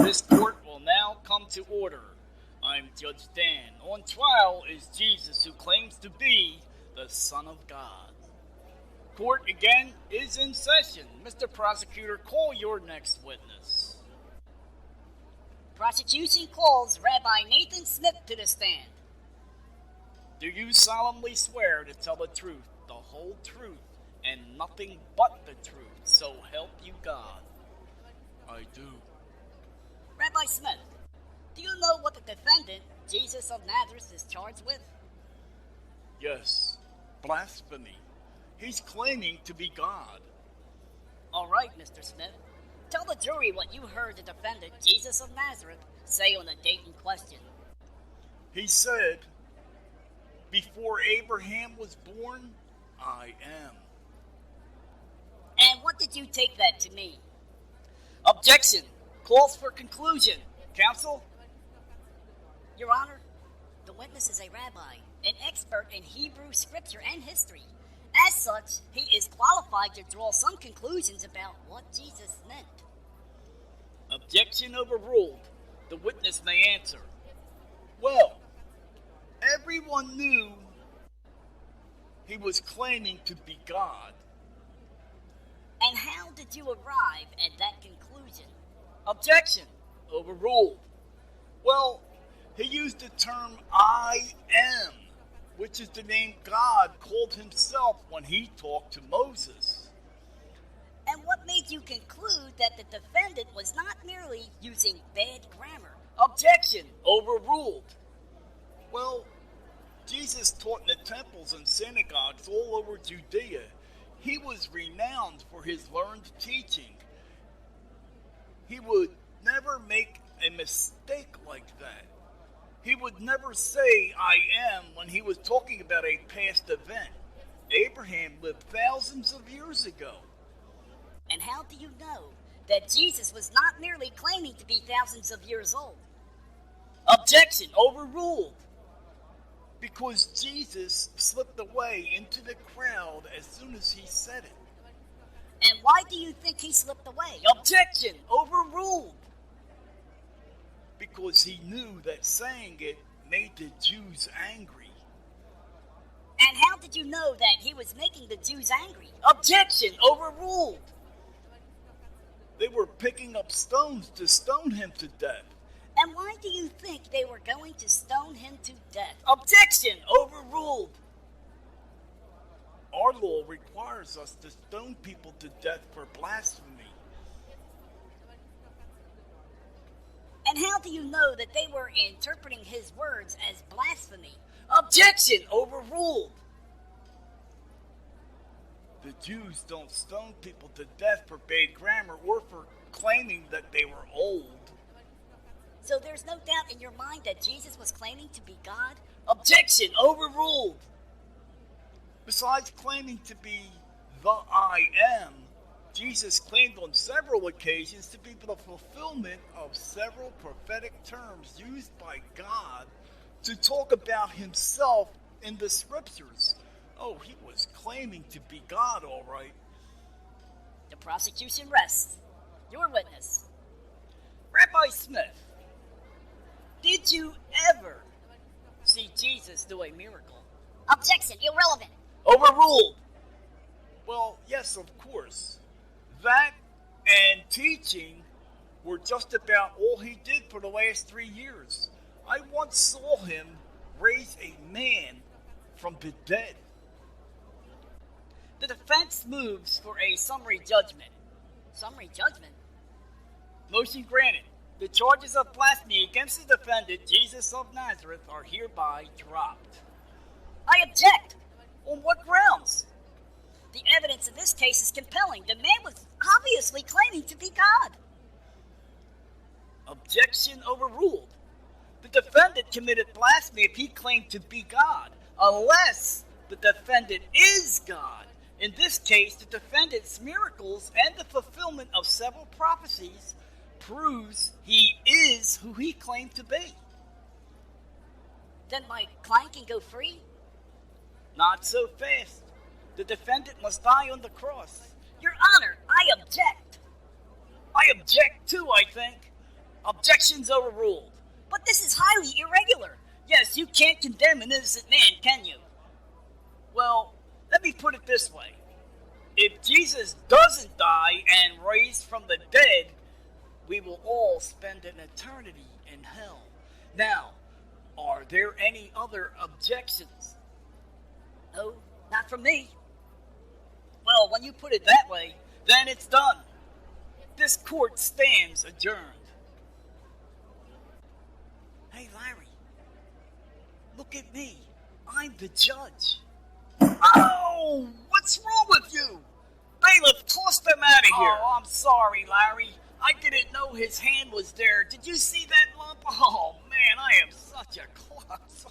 This court will now come to order. I'm Judge Dan. On trial is Jesus, who claims to be the Son of God. Court again is in session. Mr. Prosecutor, call your next witness. Prosecution calls Rabbi Nathan Smith to the stand. Do you solemnly swear to tell the truth, the whole truth, and nothing but the truth, so help you God? I do. Rabbi Smith, do you know what the defendant, Jesus of Nazareth, is charged with? Yes, blasphemy. He's claiming to be God. All right, Mr. Smith. Tell the jury what you heard the defendant, Jesus of Nazareth, say on the date in question. He said, "Before Abraham was born, I am." And what did you take that to mean? Objection. Calls for conclusion. Counsel? Your Honor, the witness is a rabbi, an expert in Hebrew scripture and history. As such, he is qualified to draw some conclusions about what Jesus meant. Objection overruled. The witness may answer. Well, everyone knew he was claiming to be God. And how did you arrive at that conclusion? Objection. Overruled. Well, he used the term I am, which is the name God called himself when he talked to Moses. And what made you conclude that the defendant was not merely using bad grammar? Objection. Overruled. Well, Jesus taught in the temples and synagogues all over Judea. He was renowned for his learned teaching. He would never make a mistake like that. He would never say, I am, when he was talking about a past event. Abraham lived thousands of years ago. And how do you know that Jesus was not merely claiming to be thousands of years old? Objection. Overruled. Because Jesus slipped away into the crowd as soon as he said it. And why do you think he slipped away? Objection. Overruled. Because he knew that saying it made the Jews angry. And how did you know that he was making the Jews angry? Objection. Overruled. They were picking up stones to stone him to death. And why do you think they were going to stone him to death? Objection. Overruled. Our law requires us to stone people to death for blasphemy. And how do you know that they were interpreting his words as blasphemy? Objection. Overruled. The Jews don't stone people to death for bad grammar or for claiming that they were old. So there's no doubt in your mind that Jesus was claiming to be God? Objection. Overruled. Besides claiming to be the I am, Jesus claimed on several occasions to be the fulfillment of several prophetic terms used by God to talk about himself in the scriptures. Oh, he was claiming to be God, all right. The prosecution rests. Your witness. Rabbi Smith, did you ever see Jesus do a miracle? Objection. Irrelevant. Overruled. Well, yes, of course. That and teaching were just about all he did for the last 3 years. I once saw him raise a man from the dead. The defense moves for a summary judgment. Summary judgment? Motion granted. The charges of blasphemy against the defendant, Jesus of Nazareth, are hereby dropped. I object. On what grounds? The evidence in this case is compelling. The man was obviously claiming to be God. Objection overruled. The defendant committed blasphemy if he claimed to be God, unless the defendant is God. In this case, the defendant's miracles and the fulfillment of several prophecies proves he is who he claimed to be. Then my client can go free? Not so fast. The defendant must die on the cross. Your Honor, I object. I object too, I think. Objections overruled. But this is highly irregular. Yes, you can't condemn an innocent man, can you? Well, let me put it this way. If Jesus doesn't die and raise from the dead, we will all spend an eternity in hell. Now, are there any other objections? No, not from me. Well, when you put it that way, then it's done. This court stands adjourned. Hey, Larry, look at me. I'm the judge. Oh, what's wrong with you? Bailiff, toss them out of here. Oh, I'm sorry, Larry. I didn't know his hand was there. Did you see that lump? Oh, man, I am such a klutz.